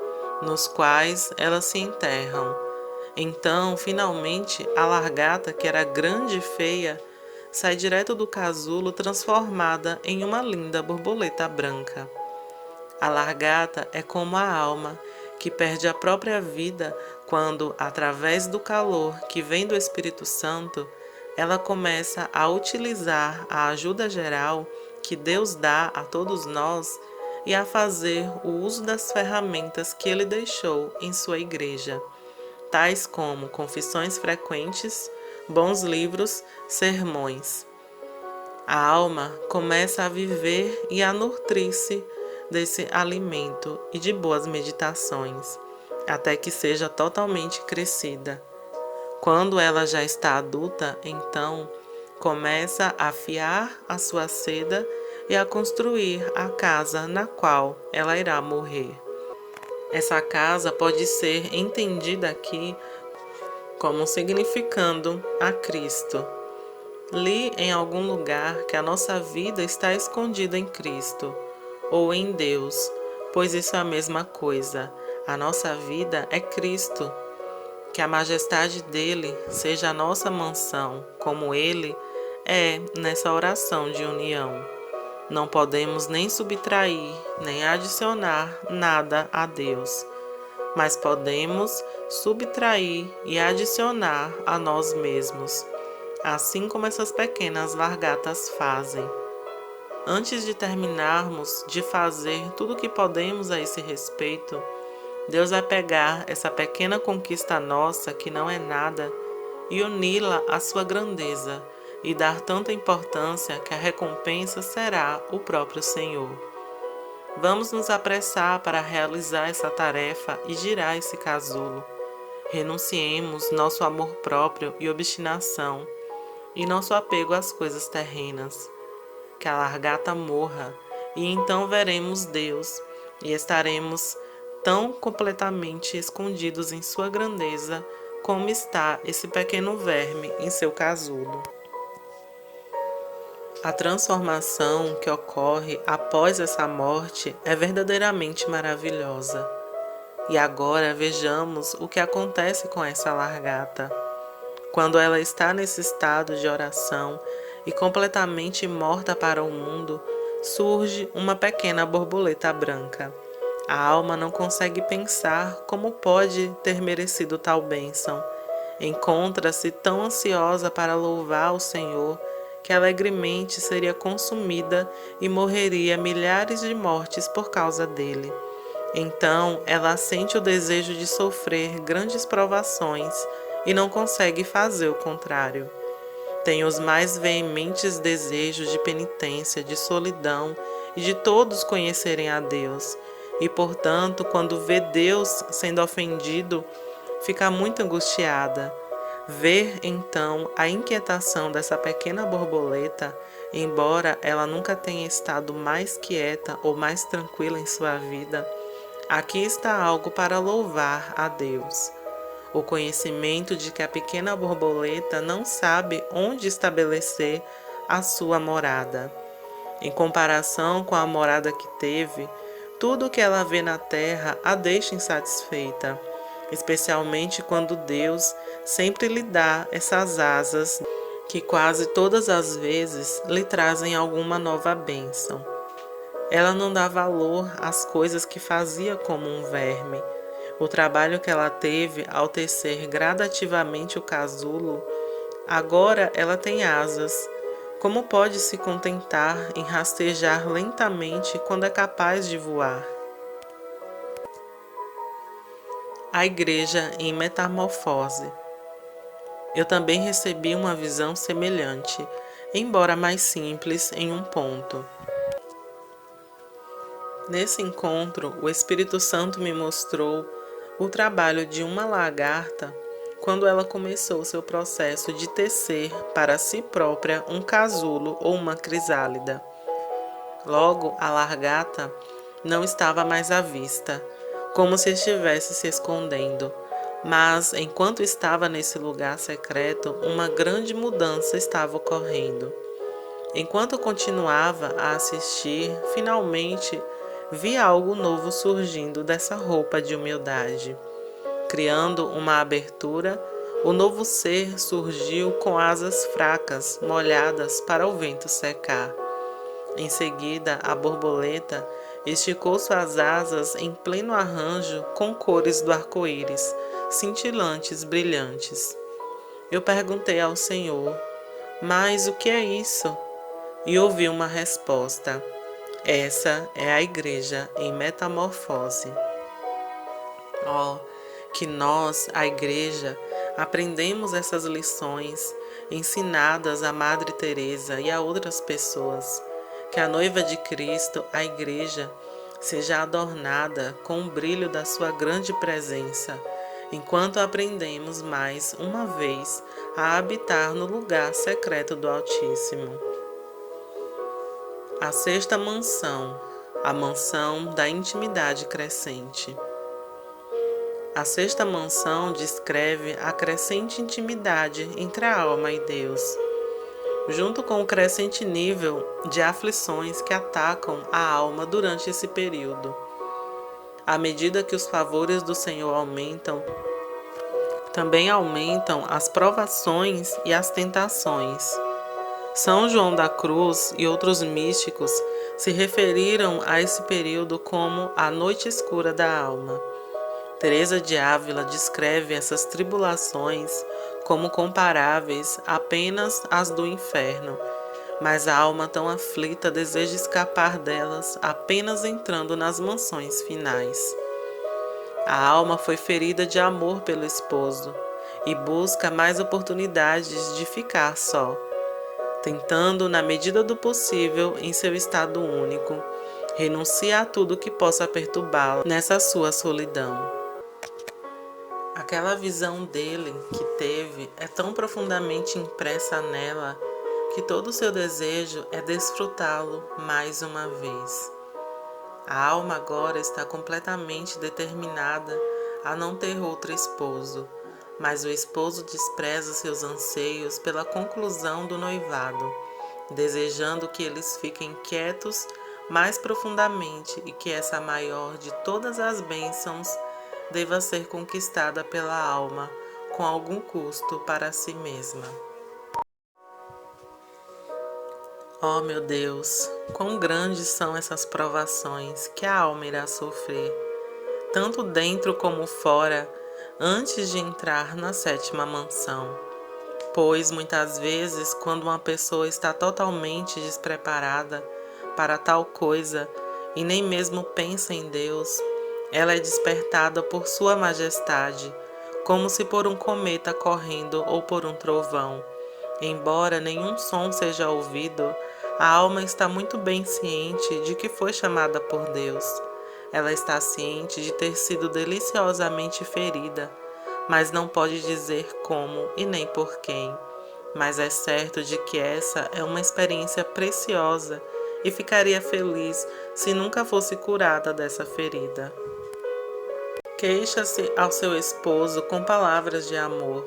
nos quais elas se enterram. Então, finalmente, a largata, que era grande e feia, sai direto do casulo transformada em uma linda borboleta branca. A largata é como a alma, que perde a própria vida quando, através do calor que vem do Espírito Santo, ela começa a utilizar a ajuda geral que Deus dá a todos nós e a fazer o uso das ferramentas que Ele deixou em sua igreja, tais como confissões frequentes, bons livros, sermões. A alma começa a viver e a nutrir-se desse alimento e de boas meditações, até que seja totalmente crescida. Quando ela já está adulta, então, começa a afiar a sua seda e a construir a casa na qual ela irá morrer. Essa casa pode ser entendida aqui como significando a Cristo. Li em algum lugar que a nossa vida está escondida em Cristo ou em Deus, pois isso é a mesma coisa. A nossa vida é Cristo. Que a majestade dele seja a nossa mansão, como ele é nessa oração de união. Não podemos nem subtrair, nem adicionar nada a Deus, mas podemos subtrair e adicionar a nós mesmos, assim como essas pequenas largatas fazem. Antes de terminarmos de fazer tudo o que podemos a esse respeito, Deus vai pegar essa pequena conquista nossa, que não é nada, e uni-la à sua grandeza, e dar tanta importância que a recompensa será o próprio Senhor. Vamos nos apressar para realizar essa tarefa e girar esse casulo. Renunciemos nosso amor próprio e obstinação, e nosso apego às coisas terrenas. Que a largata morra, e então veremos Deus, e estaremos tão completamente escondidos em sua grandeza, como está esse pequeno verme em seu casulo. A transformação que ocorre após essa morte é verdadeiramente maravilhosa. E agora vejamos o que acontece com essa largata. Quando ela está nesse estado de oração e completamente morta para o mundo, surge uma pequena borboleta branca. A alma não consegue pensar como pode ter merecido tal bênção. Encontra-se tão ansiosa para louvar o Senhor que alegremente seria consumida e morreria milhares de mortes por causa dele. Então ela sente o desejo de sofrer grandes provações e não consegue fazer o contrário. Tem os mais veementes desejos de penitência, de solidão e de todos conhecerem a Deus. E, portanto, quando vê Deus sendo ofendido, fica muito angustiada. Ver, então, a inquietação dessa pequena borboleta, embora ela nunca tenha estado mais quieta ou mais tranquila em sua vida, aqui está algo para louvar a Deus. O conhecimento de que a pequena borboleta não sabe onde estabelecer a sua morada. Em comparação com a morada que teve, tudo o que ela vê na terra a deixa insatisfeita, especialmente quando Deus sempre lhe dá essas asas que quase todas as vezes lhe trazem alguma nova bênção. Ela não dá valor às coisas que fazia como um verme. O trabalho que ela teve ao tecer gradativamente o casulo, agora ela tem asas. Como pode se contentar em rastejar lentamente quando é capaz de voar? A Igreja em Metamorfose. Eu também recebi uma visão semelhante, embora mais simples em um ponto. Nesse encontro, o Espírito Santo me mostrou o trabalho de uma lagarta quando ela começou seu processo de tecer para si própria um casulo ou uma crisálida. Logo, a lagarta não estava mais à vista, como se estivesse se escondendo. Mas, enquanto estava nesse lugar secreto, uma grande mudança estava ocorrendo. Enquanto continuava a assistir, finalmente vi algo novo surgindo dessa roupa de humildade. Criando uma abertura, o novo ser surgiu com asas fracas, molhadas para o vento secar. Em seguida, a borboleta esticou suas asas em pleno arranjo com cores do arco-íris, cintilantes, brilhantes. Eu perguntei ao Senhor: mas o que é isso? E ouvi uma resposta: essa é a Igreja em metamorfose. Oh, que nós, a Igreja, aprendemos essas lições ensinadas a Madre Teresa e a outras pessoas. Que a noiva de Cristo, a Igreja, seja adornada com o brilho da sua grande presença, enquanto aprendemos mais uma vez a habitar no lugar secreto do Altíssimo. A sexta mansão, a mansão da intimidade crescente. A sexta mansão descreve a crescente intimidade entre a alma e Deus, junto com o crescente nível de aflições que atacam a alma durante esse período. À medida que os favores do Senhor aumentam, também aumentam as provações e as tentações. São João da Cruz e outros místicos se referiram a esse período como a noite escura da alma. Teresa de Ávila descreve essas tribulações como comparáveis apenas às do inferno, mas a alma tão aflita deseja escapar delas apenas entrando nas mansões finais. A alma foi ferida de amor pelo esposo e busca mais oportunidades de ficar só, tentando, na medida do possível, em seu estado único, renuncia a tudo que possa perturbá-la nessa sua solidão. Aquela visão dele que teve é tão profundamente impressa nela que todo o seu desejo é desfrutá-lo mais uma vez. A alma agora está completamente determinada a não ter outro esposo, mas o esposo despreza seus anseios pela conclusão do noivado, desejando que eles fiquem quietos mais profundamente e que essa maior de todas as bênçãos deva ser conquistada pela alma com algum custo para si mesma. Oh, meu Deus, quão grandes são essas provações que a alma irá sofrer, tanto dentro como fora, antes de entrar na sétima mansão. Pois muitas vezes, quando uma pessoa está totalmente despreparada para tal coisa e nem mesmo pensa em Deus, Ela é despertada por Sua Majestade, como se por um cometa correndo ou por um trovão. Embora nenhum som seja ouvido, a alma está muito bem ciente de que foi chamada por Deus. Ela está ciente de ter sido deliciosamente ferida, mas não pode dizer como e nem por quem. Mas é certo de que essa é uma experiência preciosa e ficaria feliz se nunca fosse curada dessa ferida. Queixa-se ao seu esposo com palavras de amor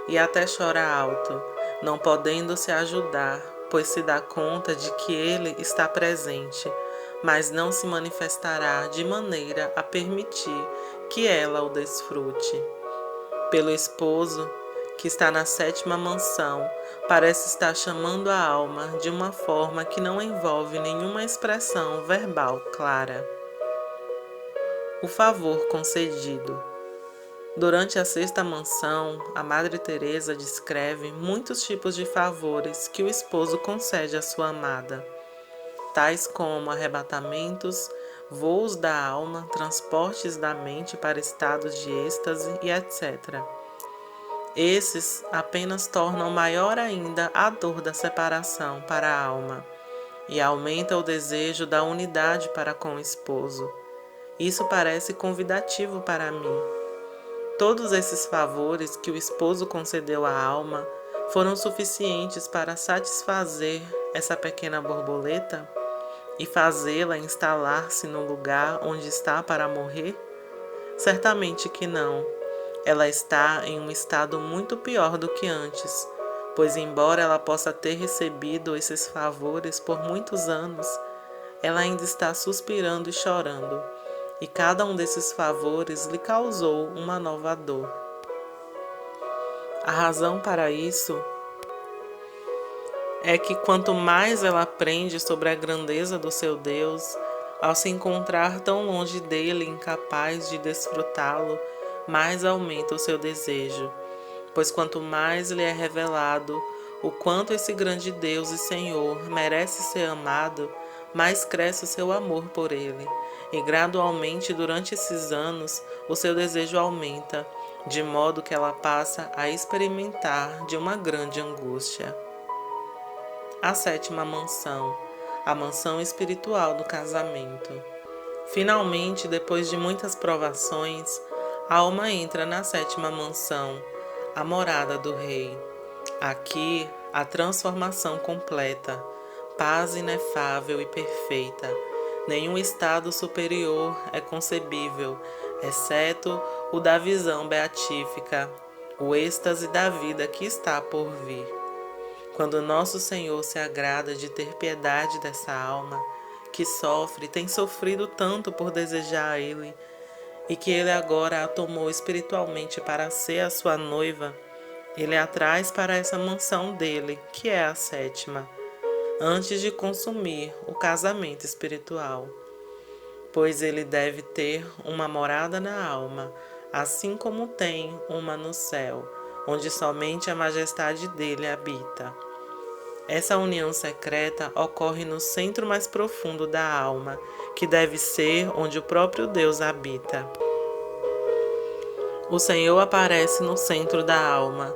e até chora alto, não podendo se ajudar, pois se dá conta de que ele está presente, mas não se manifestará de maneira a permitir que ela o desfrute. Pelo esposo, que está na sétima mansão, parece estar chamando a alma de uma forma que não envolve nenhuma expressão verbal clara. O favor concedido. Durante a sexta mansão, a Madre Teresa descreve muitos tipos de favores que o esposo concede à sua amada, tais como arrebatamentos, voos da alma, transportes da mente para estados de êxtase e etc. Esses apenas tornam maior ainda a dor da separação para a alma e aumenta o desejo da unidade para com o esposo. Isso parece convidativo para mim. Todos esses favores que o esposo concedeu à alma foram suficientes para satisfazer essa pequena borboleta e fazê-la instalar-se no lugar onde está para morrer? Certamente que não. Ela está em um estado muito pior do que antes, pois embora ela possa ter recebido esses favores por muitos anos, ela ainda está suspirando e chorando, e cada um desses favores lhe causou uma nova dor. A razão para isso é que quanto mais ela aprende sobre a grandeza do seu Deus, ao se encontrar tão longe dele, incapaz de desfrutá-lo, mais aumenta o seu desejo, pois quanto mais lhe é revelado o quanto esse grande Deus e Senhor merece ser amado, mais cresce o seu amor por ele, e gradualmente durante esses anos o seu desejo aumenta, de modo que ela passa a experimentar de uma grande angústia. A sétima mansão, a mansão espiritual do casamento. Finalmente, depois de muitas provações, a alma entra na sétima mansão, a morada do rei. Aqui, a transformação completa, paz inefável e perfeita. Nenhum estado superior é concebível, exceto o da visão beatífica, o êxtase da vida que está por vir. Quando nosso Senhor se agrada de ter piedade dessa alma, que sofre e tem sofrido tanto por desejar a Ele, e que Ele agora a tomou espiritualmente para ser a sua noiva, Ele a traz para essa mansão dele, que é a sétima, antes de consumir o casamento espiritual. Pois ele deve ter uma morada na alma, assim como tem uma no céu, onde somente a majestade dele habita. Essa união secreta ocorre no centro mais profundo da alma, que deve ser onde o próprio Deus habita. O Senhor aparece no centro da alma,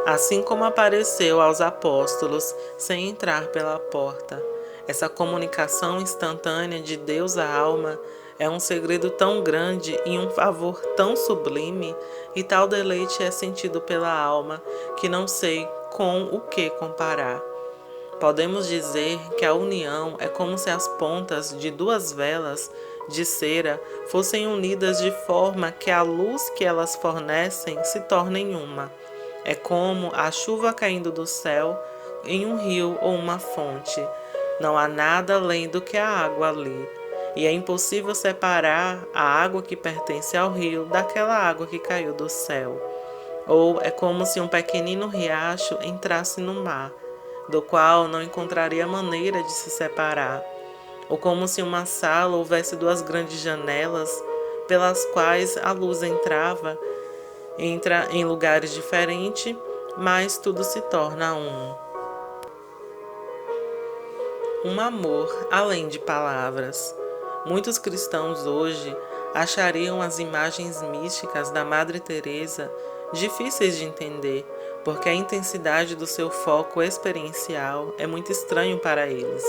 assim como apareceu aos apóstolos sem entrar pela porta. Essa comunicação instantânea de Deus à alma é um segredo tão grande e um favor tão sublime, e tal deleite é sentido pela alma que não sei com o que comparar. Podemos dizer que a união é como se as pontas de duas velas de cera fossem unidas de forma que a luz que elas fornecem se torne uma. É como a chuva caindo do céu em um rio ou uma fonte. Não há nada além do que a água ali, e é impossível separar a água que pertence ao rio daquela água que caiu do céu. Ou é como se um pequenino riacho entrasse no mar, do qual não encontraria maneira de se separar, ou como se uma sala houvesse duas grandes janelas, pelas quais a luz entra em lugares diferentes, mas tudo se torna um. Um amor além de palavras. Muitos cristãos hoje achariam as imagens místicas da Madre Teresa difíceis de entender, porque a intensidade do seu foco experiencial é muito estranho para eles.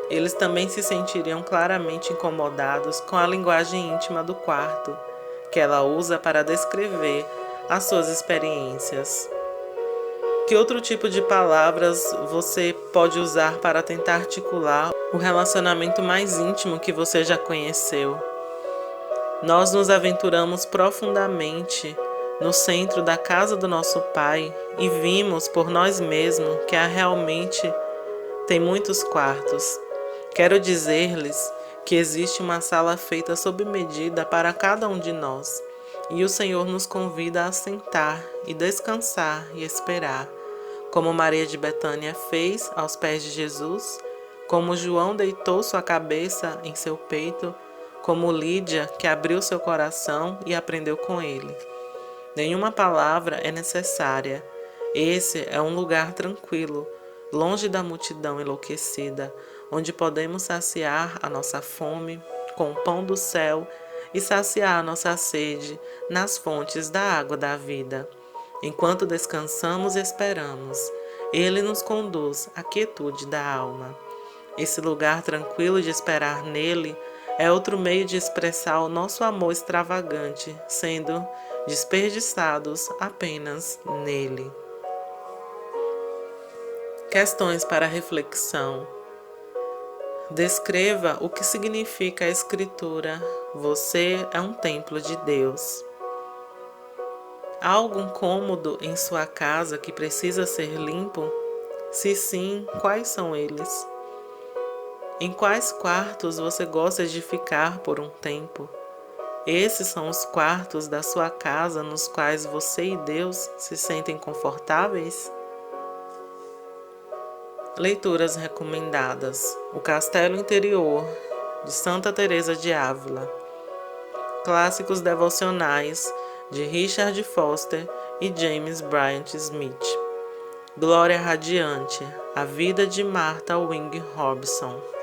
Eles também se sentiriam claramente incomodados com a linguagem íntima do quarto, que ela usa para descrever as suas experiências. Que outro tipo de palavras você pode usar para tentar articular o relacionamento mais íntimo que você já conheceu? Nós nos aventuramos profundamente no centro da casa do nosso Pai e vimos por nós mesmos que realmente tem muitos quartos. Quero dizer-lhes que existe uma sala feita sob medida para cada um de nós, e o Senhor nos convida a sentar e descansar e esperar, como Maria de Betânia fez aos pés de Jesus, como João deitou sua cabeça em seu peito, como Lídia, que abriu seu coração e aprendeu com ele. Nenhuma palavra é necessária. Esse é um lugar tranquilo, longe da multidão enlouquecida, onde podemos saciar a nossa fome com o pão do céu e saciar a nossa sede nas fontes da água da vida. Enquanto descansamos e esperamos, Ele nos conduz à quietude da alma. Esse lugar tranquilo de esperar nele é outro meio de expressar o nosso amor extravagante, sendo desperdiçados apenas nele. Questões para reflexão. Descreva o que significa a escritura "Você é um templo de Deus". Há algum cômodo em sua casa que precisa ser limpo? Se sim, quais são eles? Em quais quartos você gosta de ficar por um tempo? Esses são os quartos da sua casa nos quais você e Deus se sentem confortáveis? Leituras recomendadas: O Castelo Interior, de Santa Teresa de Ávila. Clássicos devocionais, de Richard Foster e James Bryant Smith. Glória Radiante, A Vida de Martha Wing Robson.